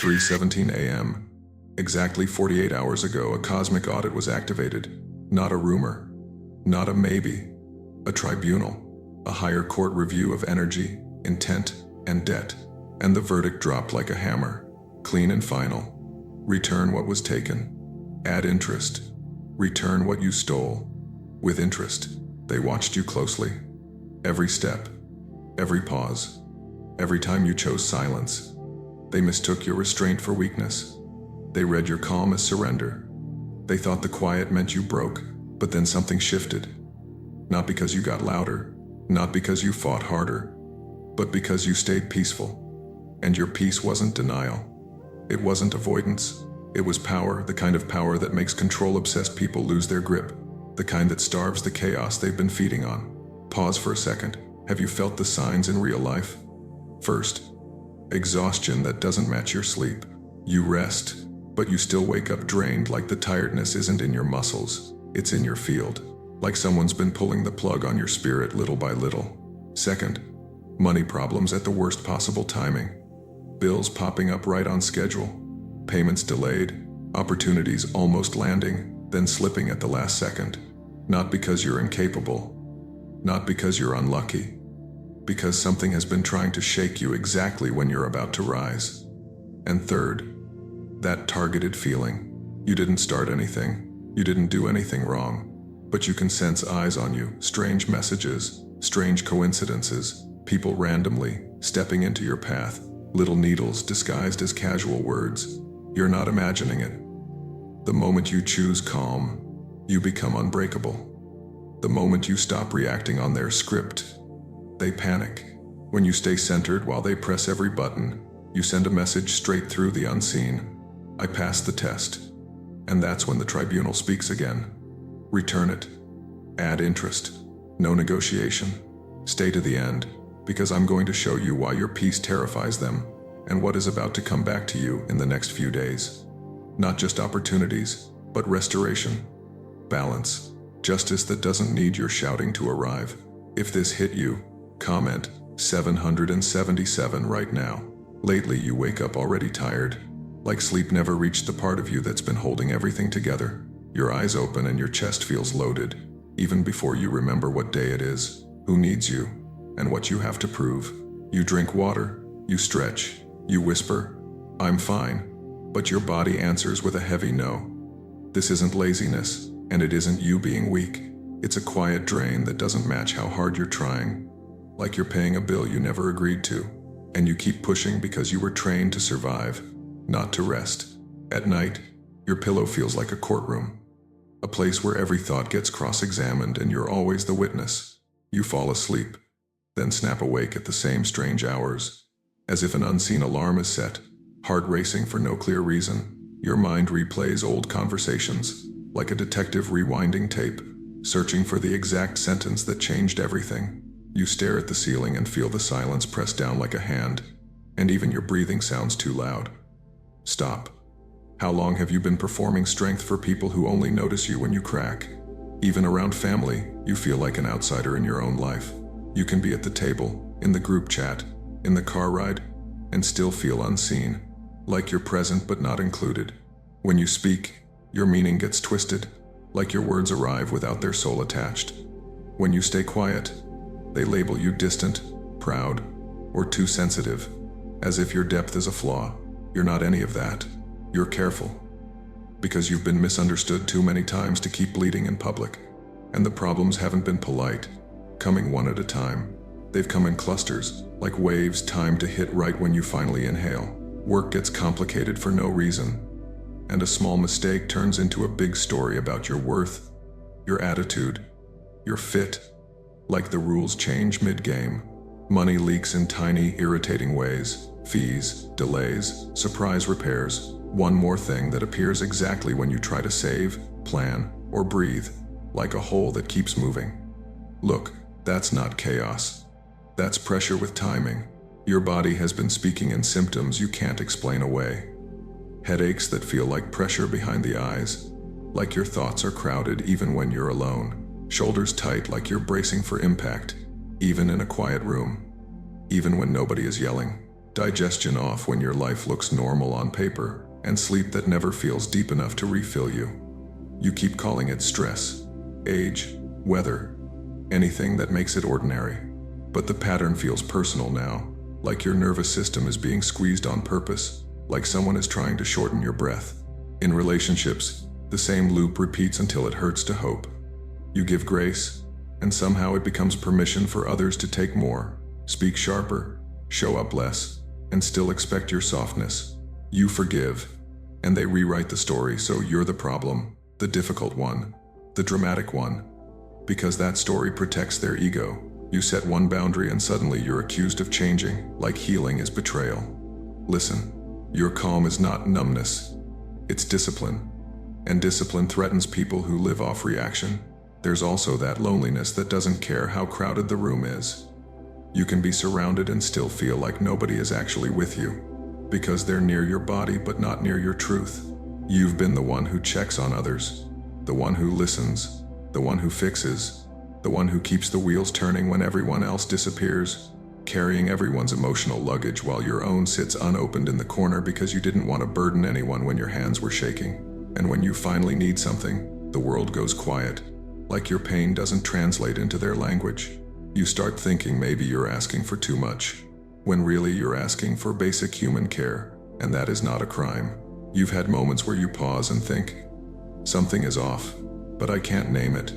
3:17 a.m. Exactly 48 hours ago, a cosmic audit was activated. Not a rumor, not a maybe. A tribunal, a higher court review of energy, intent, and debt. And the verdict dropped like a hammer, clean and final. Return what was taken. Add interest. Return what you stole. With interest, they watched you closely. Every step, every pause, every time you chose silence. They mistook your restraint for weakness. They read your calm as surrender. They thought the quiet meant you broke, but then something shifted. Not because you got louder, not because you fought harder, but because you stayed peaceful. And your peace wasn't denial. It wasn't avoidance. It was power, the kind of power that makes control-obsessed people lose their grip, the kind that starves the chaos they've been feeding on. Pause for a second. Have you felt the signs in real life? First, exhaustion that doesn't match your sleep. You rest, but you still wake up drained, like the tiredness isn't in your muscles, it's in your field. Like someone's been pulling the plug on your spirit little by little. Second, money problems at the worst possible timing. Bills popping up right on schedule. Payments delayed. Opportunities almost landing, then slipping at the last second. Not because you're incapable. Not because you're unlucky. Because something has been trying to shake you exactly when you're about to rise. And third, that targeted feeling. You didn't start anything. You didn't do anything wrong. But you can sense eyes on you, strange messages, strange coincidences, people randomly stepping into your path, little needles disguised as casual words. You're not imagining it. The moment you choose calm, you become unbreakable. The moment you stop reacting on their script, they panic. When you stay centered while they press every button, you send a message straight through the unseen. I passed the test. And that's when the tribunal speaks again. Return it. Add interest. No negotiation. Stay to the end, because I'm going to show you why your peace terrifies them, and what is about to come back to you in the next few days. Not just opportunities, but restoration, balance, justice that doesn't need your shouting to arrive. If this hit you, comment 777 right now. Lately you wake up already tired, like sleep never reached the part of you that's been holding everything together. Your eyes open and your chest feels loaded, even before you remember what day it is, who needs you, and what you have to prove. You drink water, you stretch, you whisper, I'm fine, but your body answers with a heavy no. This isn't laziness, and it isn't you being weak. It's a quiet drain that doesn't match how hard you're trying. Like you're paying a bill you never agreed to, and you keep pushing because you were trained to survive, not to rest. At night, your pillow feels like a courtroom, a place where every thought gets cross-examined and you're always the witness. You fall asleep, then snap awake at the same strange hours, as if an unseen alarm is set, heart racing for no clear reason. Your mind replays old conversations, like a detective rewinding tape, searching for the exact sentence that changed everything. You stare at the ceiling and feel the silence press down like a hand, and even your breathing sounds too loud. Stop. How long have you been performing strength for people who only notice you when you crack? Even around family, you feel like an outsider in your own life. You can be at the table, in the group chat, in the car ride, and still feel unseen, like you're present but not included. When you speak, your meaning gets twisted, like your words arrive without their soul attached. When you stay quiet, they label you distant, proud, or too sensitive, as if your depth is a flaw. You're not any of that. You're careful, because you've been misunderstood too many times to keep bleeding in public. And the problems haven't been polite, coming one at a time. They've come in clusters, like waves timed to hit right when you finally inhale. Work gets complicated for no reason, and a small mistake turns into a big story about your worth, your attitude, your fit. Like the rules change mid-game. Money leaks in tiny, irritating ways. Fees, delays, surprise repairs. One more thing that appears exactly when you try to save, plan, or breathe, like a hole that keeps moving. Look, that's not chaos. That's pressure with timing. Your body has been speaking in symptoms you can't explain away. Headaches that feel like pressure behind the eyes, like your thoughts are crowded even when you're alone. Shoulders tight like you're bracing for impact, even in a quiet room, even when nobody is yelling. digestion off when your life looks normal on paper, and sleep that never feels deep enough to refill you. You keep calling it stress, age, weather, anything that makes it ordinary. But the pattern feels personal now, like your nervous system is being squeezed on purpose, like someone is trying to shorten your breath. In relationships, the same loop repeats until it hurts to hope. You give grace, and somehow it becomes permission for others to take more, speak sharper, show up less, and still expect your softness. You forgive, and they rewrite the story so you're the problem, the difficult one, the dramatic one. Because that story protects their ego, you set one boundary and suddenly you're accused of changing, like healing is betrayal. Listen, your calm is not numbness, it's discipline. And discipline threatens people who live off reaction. There's also that loneliness that doesn't care how crowded the room is. You can be surrounded and still feel like nobody is actually with you, because they're near your body but not near your truth. You've been the one who checks on others, the one who listens, the one who fixes, the one who keeps the wheels turning when everyone else disappears, carrying everyone's emotional luggage while your own sits unopened in the corner because you didn't want to burden anyone when your hands were shaking. And when you finally need something, the world goes quiet, like your pain doesn't translate into their language. You start thinking maybe you're asking for too much, when really you're asking for basic human care, and that is not a crime. You've had moments where you pause and think, something is off, but I can't name it.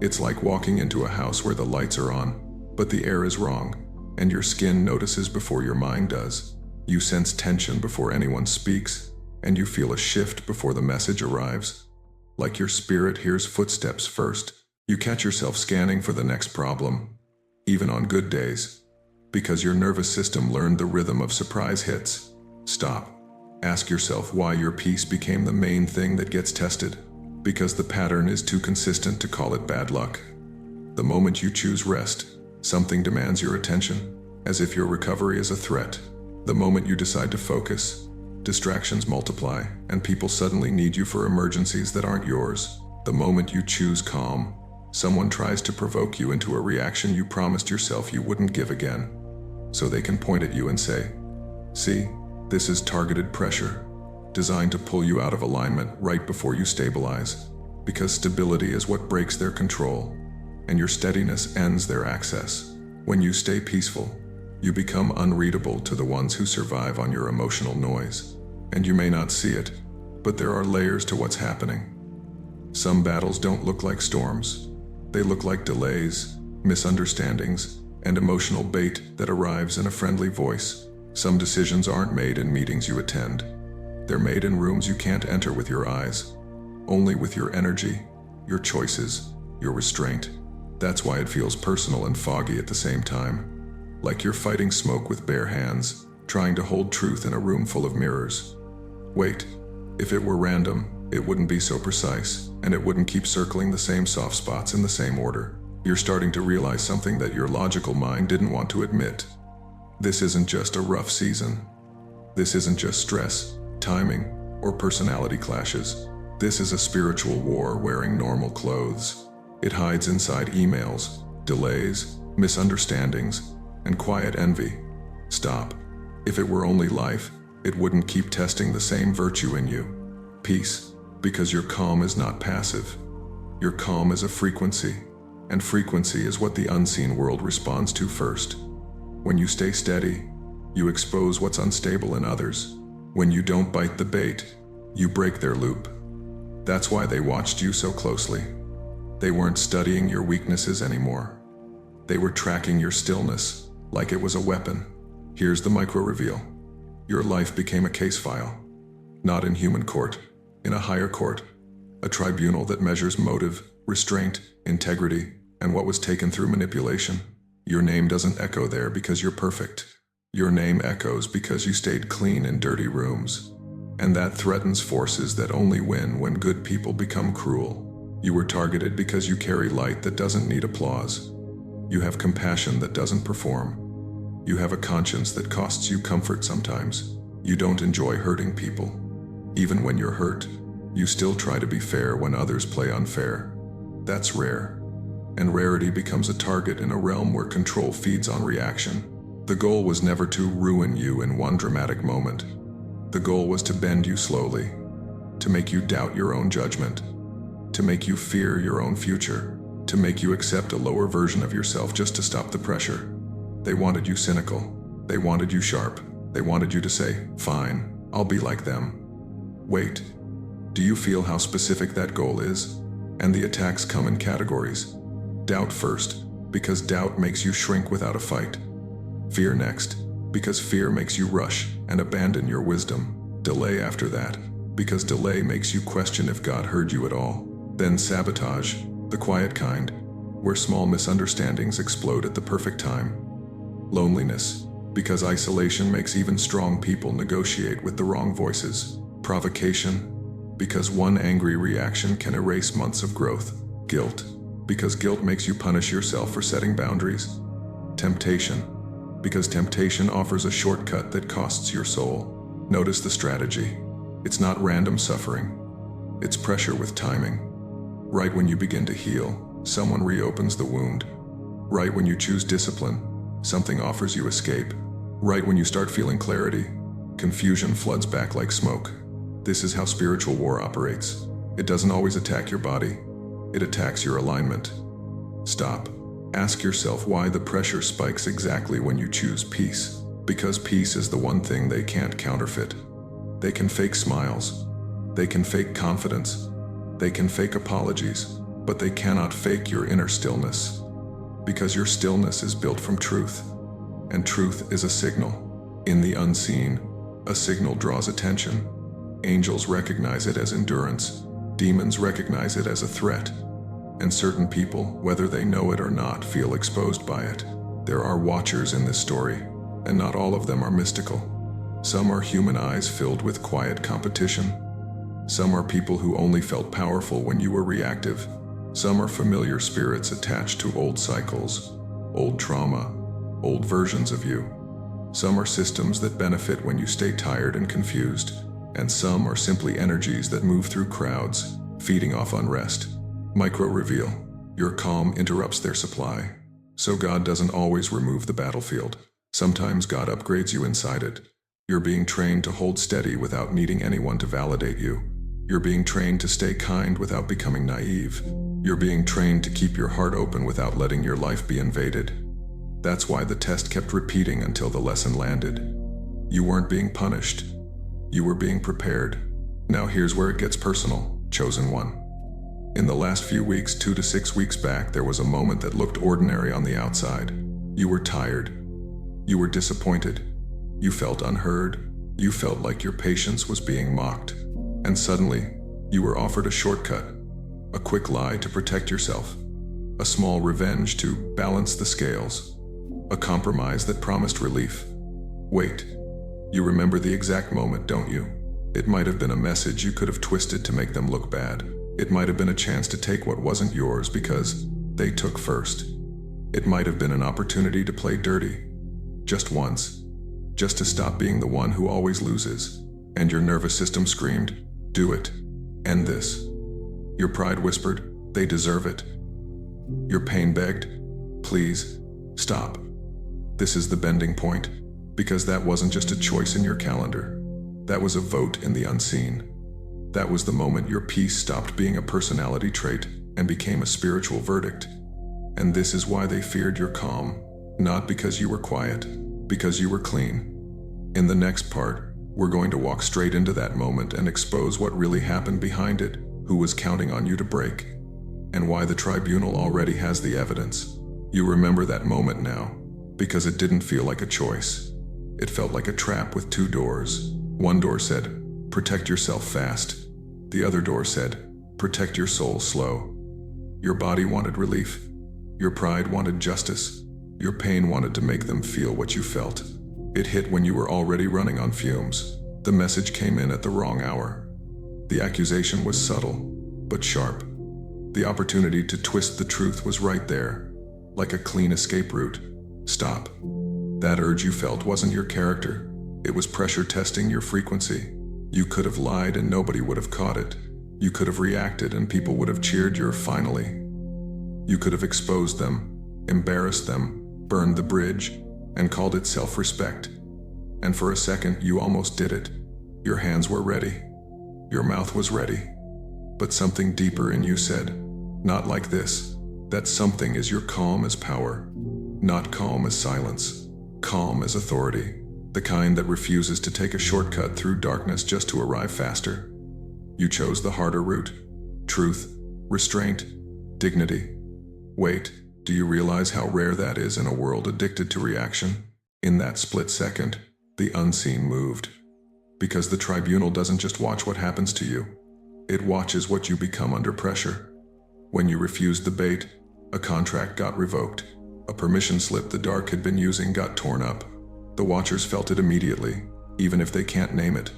It's like walking into a house where the lights are on, but the air is wrong, and your skin notices before your mind does. You sense tension before anyone speaks, and you feel a shift before the message arrives. Like your spirit hears footsteps first, you catch yourself scanning for the next problem, even on good days, because your nervous system learned the rhythm of surprise hits. Stop. Ask yourself why your peace became the main thing that gets tested, because the pattern is too consistent to call it bad luck. The moment you choose rest, something demands your attention, as if your recovery is a threat. The moment you decide to focus, distractions multiply, and people suddenly need you for emergencies that aren't yours. The moment you choose calm, someone tries to provoke you into a reaction you promised yourself you wouldn't give again. So they can point at you and say, see, this is targeted pressure, designed to pull you out of alignment right before you stabilize, because stability is what breaks their control, and your steadiness ends their access. When you stay peaceful, you become unreadable to the ones who survive on your emotional noise. And you may not see it, but there are layers to what's happening. Some battles don't look like storms. They look like delays, misunderstandings, and emotional bait that arrives in a friendly voice. Some decisions aren't made in meetings you attend. They're made in rooms you can't enter with your eyes, only with your energy, your choices, your restraint. That's why it feels personal and foggy at the same time. Like you're fighting smoke with bare hands, trying to hold truth in a room full of mirrors. Wait, if it were random, it wouldn't be so precise, and it wouldn't keep circling the same soft spots in the same order. You're starting to realize something that your logical mind didn't want to admit. This isn't just a rough season. This isn't just stress, timing, or personality clashes. This is a spiritual war wearing normal clothes. It hides inside emails, delays, misunderstandings, and quiet envy. Stop. If it were only life, it wouldn't keep testing the same virtue in you. Peace, because your calm is not passive. Your calm is a frequency, and frequency is what the unseen world responds to first. When you stay steady, you expose what's unstable in others. When you don't bite the bait, you break their loop. That's why they watched you so closely. They weren't studying your weaknesses anymore. They were tracking your stillness, like it was a weapon. Here's the micro-reveal. Your life became a case file. Not in human court, in a higher court. A tribunal that measures motive, restraint, integrity, and what was taken through manipulation. Your name doesn't echo there because you're perfect. Your name echoes because you stayed clean in dirty rooms. And that threatens forces that only win when good people become cruel. You were targeted because you carry light that doesn't need applause. You have compassion that doesn't perform. You have a conscience that costs you comfort sometimes. You don't enjoy hurting people. Even when you're hurt, you still try to be fair when others play unfair. That's rare. And rarity becomes a target in a realm where control feeds on reaction. The goal was never to ruin you in one dramatic moment. The goal was to bend you slowly, to make you doubt your own judgment, to make you fear your own future, to make you accept a lower version of yourself just to stop the pressure. They wanted you cynical. They wanted you sharp. They wanted you to say, "Fine, I'll be like them." Wait, do you feel how specific that goal is? And the attacks come in categories. Doubt first, because doubt makes you shrink without a fight. Fear next, because fear makes you rush and abandon your wisdom. Delay after that, because delay makes you question if God heard you at all. Then sabotage, the quiet kind, where small misunderstandings explode at the perfect time. Loneliness, because isolation makes even strong people negotiate with the wrong voices. Provocation, because one angry reaction can erase months of growth. Guilt, because guilt makes you punish yourself for setting boundaries. Temptation, because temptation offers a shortcut that costs your soul. Notice the strategy. It's not random suffering. It's pressure with timing. Right when you begin to heal, someone reopens the wound. Right when you choose discipline, something offers you escape. Right when you start feeling clarity, confusion floods back like smoke. This is how spiritual war operates. It doesn't always attack your body. It attacks your alignment. Stop. Ask yourself why the pressure spikes exactly when you choose peace. Because peace is the one thing they can't counterfeit. They can fake smiles. They can fake confidence. They can fake apologies. But they cannot fake your inner stillness. Because your stillness is built from truth. And truth is a signal. In the unseen, a signal draws attention. Angels recognize it as endurance. Demons recognize it as a threat. And certain people, whether they know it or not, feel exposed by it. There are watchers in this story, and not all of them are mystical. Some are human eyes filled with quiet competition. Some are people who only felt powerful when you were reactive. Some are familiar spirits attached to old cycles, old trauma, old versions of you. Some are systems that benefit when you stay tired and confused. And some are simply energies that move through crowds, feeding off unrest. Micro reveal. Your calm interrupts their supply. So God doesn't always remove the battlefield. Sometimes God upgrades you inside it. You're being trained to hold steady without needing anyone to validate you. You're being trained to stay kind without becoming naive. You're being trained to keep your heart open without letting your life be invaded. That's why the test kept repeating until the lesson landed. You weren't being punished. You were being prepared. Now here's where it gets personal, chosen one. In the last few weeks, 2 to 6 weeks back, there was a moment that looked ordinary on the outside. You were tired. You were disappointed. You felt unheard. You felt like your patience was being mocked. And suddenly, you were offered a shortcut, a quick lie to protect yourself, a small revenge to balance the scales, a compromise that promised relief. Wait. You remember the exact moment, don't you? It might have been a message you could have twisted to make them look bad. It might have been a chance to take what wasn't yours because they took first. It might have been an opportunity to play dirty. Just once. Just to stop being the one who always loses. And your nervous system screamed, "Do it. End this." Your pride whispered, "They deserve it." Your pain begged, "Please, stop." This is the bending point. Because that wasn't just a choice in your calendar. That was a vote in the unseen. That was the moment your peace stopped being a personality trait and became a spiritual verdict. And this is why they feared your calm. Not because you were quiet, because you were clean. In the next part, we're going to walk straight into that moment and expose what really happened behind it, who was counting on you to break, and why the tribunal already has the evidence. You remember that moment now, because it didn't feel like a choice. It felt like a trap with 2 doors. One door said, "Protect yourself fast." The other door said, "Protect your soul slow." Your body wanted relief. Your pride wanted justice. Your pain wanted to make them feel what you felt. It hit when you were already running on fumes. The message came in at the wrong hour. The accusation was subtle, but sharp. The opportunity to twist the truth was right there, like a clean escape route. Stop. That urge you felt wasn't your character. It was pressure testing your frequency. You could have lied and nobody would have caught it. You could have reacted and people would have cheered your finally. You could have exposed them, embarrassed them, burned the bridge, and called it self-respect. And for a second, you almost did it. Your hands were ready. Your mouth was ready. But something deeper in you said, not like this. That something is your calm as power. Not calm as silence. Calm as authority. The kind that refuses to take a shortcut through darkness just to arrive faster. You chose the harder route. Truth, restraint, dignity. Wait, do you realize how rare that is in a world addicted to reaction? In that split second, the unseen moved. Because the tribunal doesn't just watch what happens to you. It watches what you become under pressure. When you refused the bait, a contract got revoked. A permission slip the dark had been using got torn up. The watchers felt it immediately, even if they can't name it.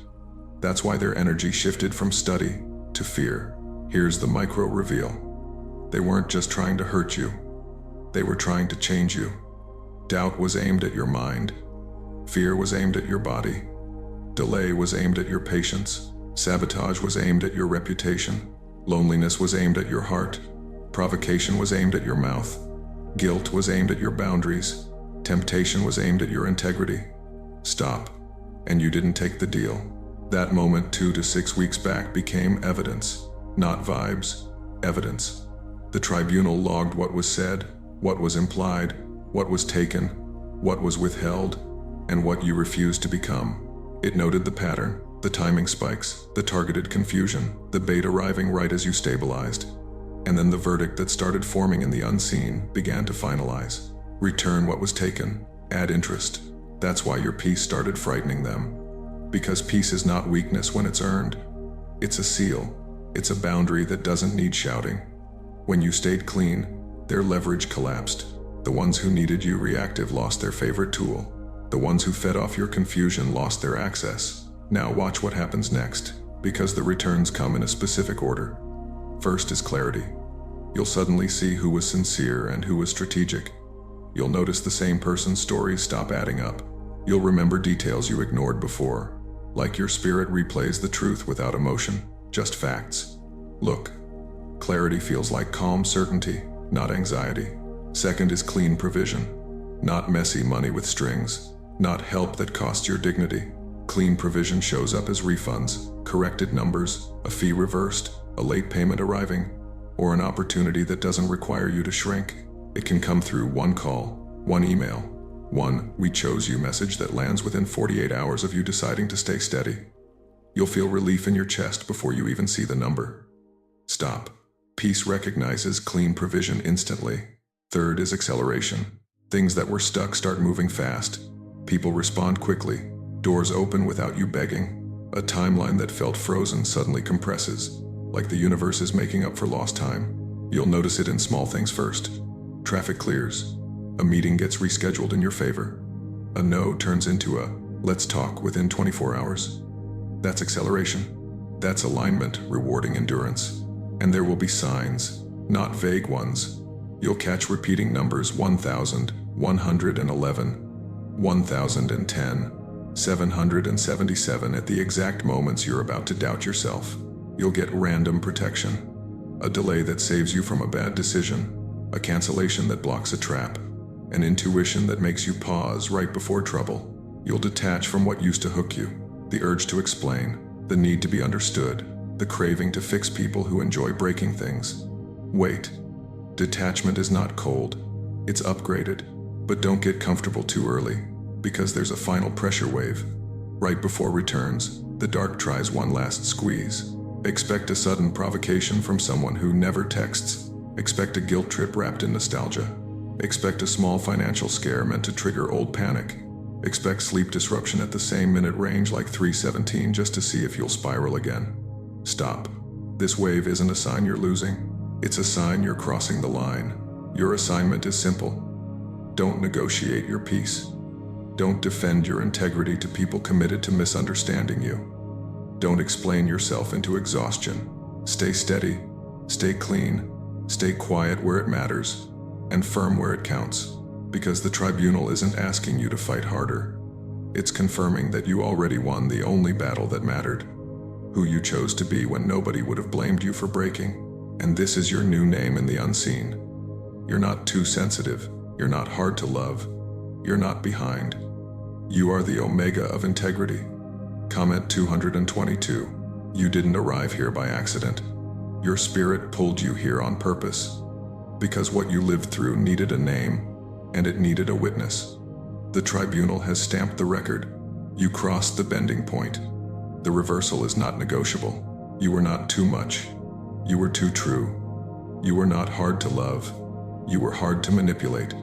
That's why their energy shifted from study to fear. Here's the micro reveal. They weren't just trying to hurt you. They were trying to change you. Doubt was aimed at your mind. Fear was aimed at your body. Delay was aimed at your patience. Sabotage was aimed at your reputation. Loneliness was aimed at your heart. Provocation was aimed at your mouth. Guilt was aimed at your boundaries. Temptation was aimed at your integrity. Stop. And you didn't take the deal. That moment 2 to 6 weeks back became evidence, not vibes, evidence. The tribunal logged what was said, what was implied, what was taken, what was withheld, and what you refused to become. It noted the pattern, the timing spikes, the targeted confusion, the bait arriving right as you stabilized. And then the verdict that started forming in the unseen began to finalize. Return what was taken, add interest. That's why your peace started frightening them. Because peace is not weakness when it's earned. It's a seal. It's a boundary that doesn't need shouting. When you stayed clean, their leverage collapsed. The ones who needed you reactive lost their favorite tool. The ones who fed off your confusion lost their access. Now watch what happens next, because the returns come in a specific order. First is clarity. You'll suddenly see who was sincere and who was strategic. You'll notice the same person's stories stop adding up. You'll remember details you ignored before, like your spirit replays the truth without emotion, just facts. Look, clarity feels like calm certainty, not anxiety. Second is clean provision, not messy money with strings, not help that costs your dignity. Clean provision shows up as refunds, corrected numbers, a fee reversed, a late payment arriving, or an opportunity that doesn't require you to shrink. It can come through one call, one email, one "we chose you" message that lands within 48 hours of you deciding to stay steady. You'll feel relief in your chest before you even see the number. Stop. Peace recognizes clean provision instantly. Third is acceleration. Things that were stuck start moving fast. People respond quickly. Doors open without you begging. A timeline that felt frozen suddenly compresses, like the universe is making up for lost time. You'll notice it in small things first. Traffic clears. A meeting gets rescheduled in your favor. A no turns into a "let's talk" within 24 hours. That's acceleration. That's alignment, rewarding endurance. And there will be signs, not vague ones. You'll catch repeating numbers 1,000, 111, 1,010, 777 at the exact moments you're about to doubt yourself. You'll get random protection. A delay that saves you from a bad decision. A cancellation that blocks a trap. An intuition that makes you pause right before trouble. You'll detach from what used to hook you. The urge to explain. The need to be understood. The craving to fix people who enjoy breaking things. Wait. Detachment is not cold. It's upgraded. But don't get comfortable too early, because there's a final pressure wave. Right before returns, the dark tries one last squeeze. Expect a sudden provocation from someone who never texts. Expect a guilt trip wrapped in nostalgia. Expect a small financial scare meant to trigger old panic. Expect sleep disruption at the same minute range like 317 just to see if you'll spiral again. Stop. This wave isn't a sign you're losing. It's a sign you're crossing the line. Your assignment is simple. Don't negotiate your peace. Don't defend your integrity to people committed to misunderstanding you. Don't explain yourself into exhaustion. Stay steady. Stay clean. Stay quiet where it matters. And firm where it counts. Because the tribunal isn't asking you to fight harder. It's confirming that you already won the only battle that mattered. Who you chose to be when nobody would have blamed you for breaking. And this is your new name in the unseen. You're not too sensitive. You're not hard to love. You're not behind. You are the omega of integrity. Comment 222. You didn't arrive here by accident. Your spirit pulled you here on purpose. Because what you lived through needed a name, and it needed a witness. The tribunal has stamped the record. You crossed the bending point. The reversal is not negotiable. You were not too much. You were too true. You were not hard to love. You were hard to manipulate.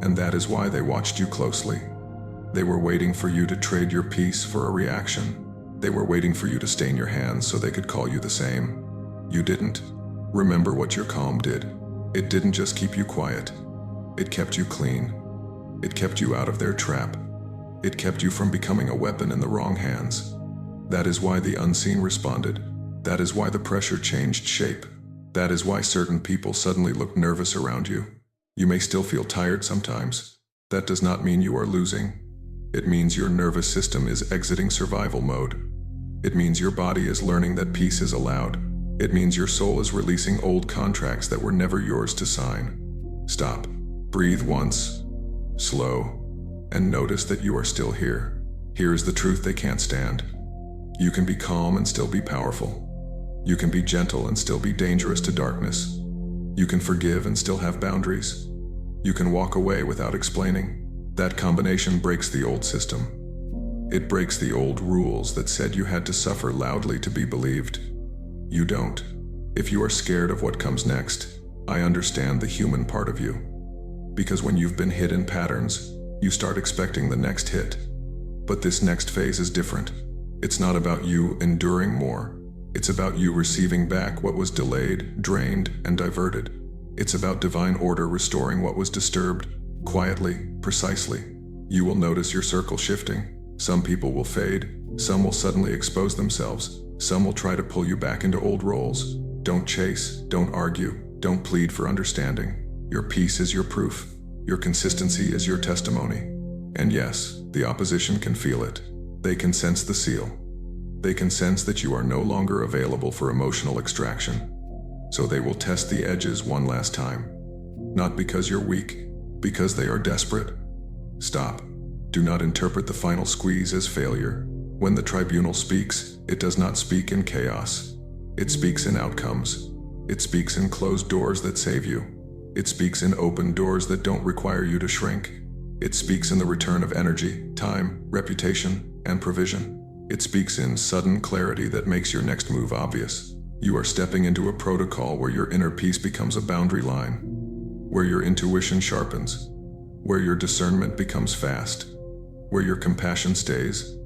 And that is why they watched you closely. They were waiting for you to trade your peace for a reaction. They were waiting for you to stain your hands so they could call you the same. You didn't. Remember what your calm did. It didn't just keep you quiet. It kept you clean. It kept you out of their trap. It kept you from becoming a weapon in the wrong hands. That is why the unseen responded. That is why the pressure changed shape. That is why certain people suddenly looked nervous around you. You may still feel tired sometimes. That does not mean you are losing. It means your nervous system is exiting survival mode. It means your body is learning that peace is allowed. It means your soul is releasing old contracts that were never yours to sign. Stop. Breathe once. Slow. And notice that you are still here. Here is the truth they can't stand. You can be calm and still be powerful. You can be gentle and still be dangerous to darkness. You can forgive and still have boundaries. You can walk away without explaining. That combination breaks the old system. It breaks the old rules that said you had to suffer loudly to be believed. You don't. If you are scared of what comes next, I understand the human part of you. Because when you've been hit in patterns, you start expecting the next hit. But this next phase is different. It's not about you enduring more. It's about you receiving back what was delayed, drained, and diverted. It's about divine order restoring what was disturbed, quietly, precisely. You will notice your circle shifting. Some people will fade. Some will suddenly expose themselves. Some will try to pull you back into old roles. Don't chase, don't argue, don't plead for understanding. Your peace is your proof. Your consistency is your testimony. And yes, the opposition can feel it. They can sense the seal. They can sense that you are no longer available for emotional extraction. So they will test the edges one last time. Not because you're weak, because they are desperate. Stop. Do not interpret the final squeeze as failure. When the tribunal speaks, it does not speak in chaos. It speaks in outcomes. It speaks in closed doors that save you. It speaks in open doors that don't require you to shrink. It speaks in the return of energy, time, reputation, and provision. It speaks in sudden clarity that makes your next move obvious. You are stepping into a protocol where your inner peace becomes a boundary line, where your intuition sharpens, where your discernment becomes fast, where your compassion stays,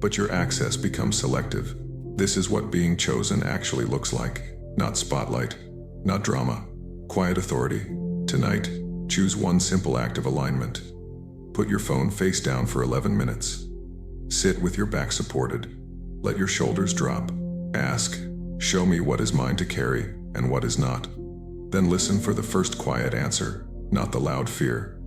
but your access becomes selective. This is what being chosen actually looks like. Not spotlight, not drama, quiet authority. Tonight, choose one simple act of alignment. Put your phone face down for 11 minutes. Sit with your back supported. Let your shoulders drop. Ask, show me what is mine to carry and what is not. Then listen for the first quiet answer, not the loud fear.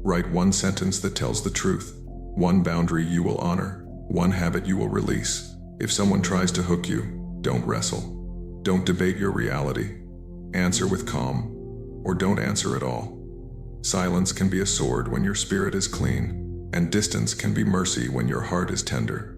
Write one sentence that tells the truth. One boundary you will honor. One habit you will release. If someone tries to hook you, don't wrestle. Don't debate your reality. Answer with calm, or don't answer at all. Silence can be a sword when your spirit is clean, and distance can be mercy when your heart is tender.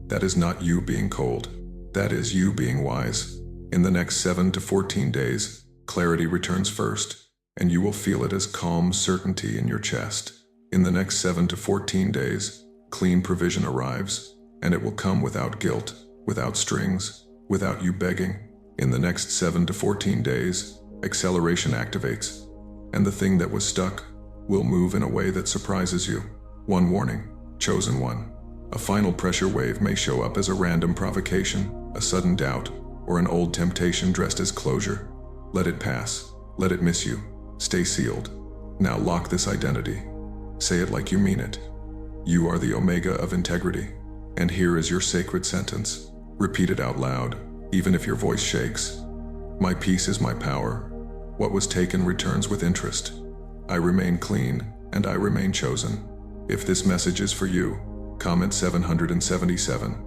That is not you being cold. That is you being wise. In the next 7 to 14 days, clarity returns first, and you will feel it as calm certainty in your chest. In the next 7 to 14 days, clean provision arrives, and it will come without guilt, without strings, without you begging. In the next 7 to 14 days, acceleration activates, and the thing that was stuck will move in a way that surprises you. One warning, chosen one. A final pressure wave may show up as a random provocation, a sudden doubt, or an old temptation dressed as closure. Let it pass. Let it miss you. Stay sealed. Now lock this identity. Say it like you mean it. You are the omega of integrity. And here is your sacred sentence. Repeat it out loud, even if your voice shakes. My peace is my power. What was taken returns with interest. I remain clean, and I remain chosen. If this message is for you, comment 777.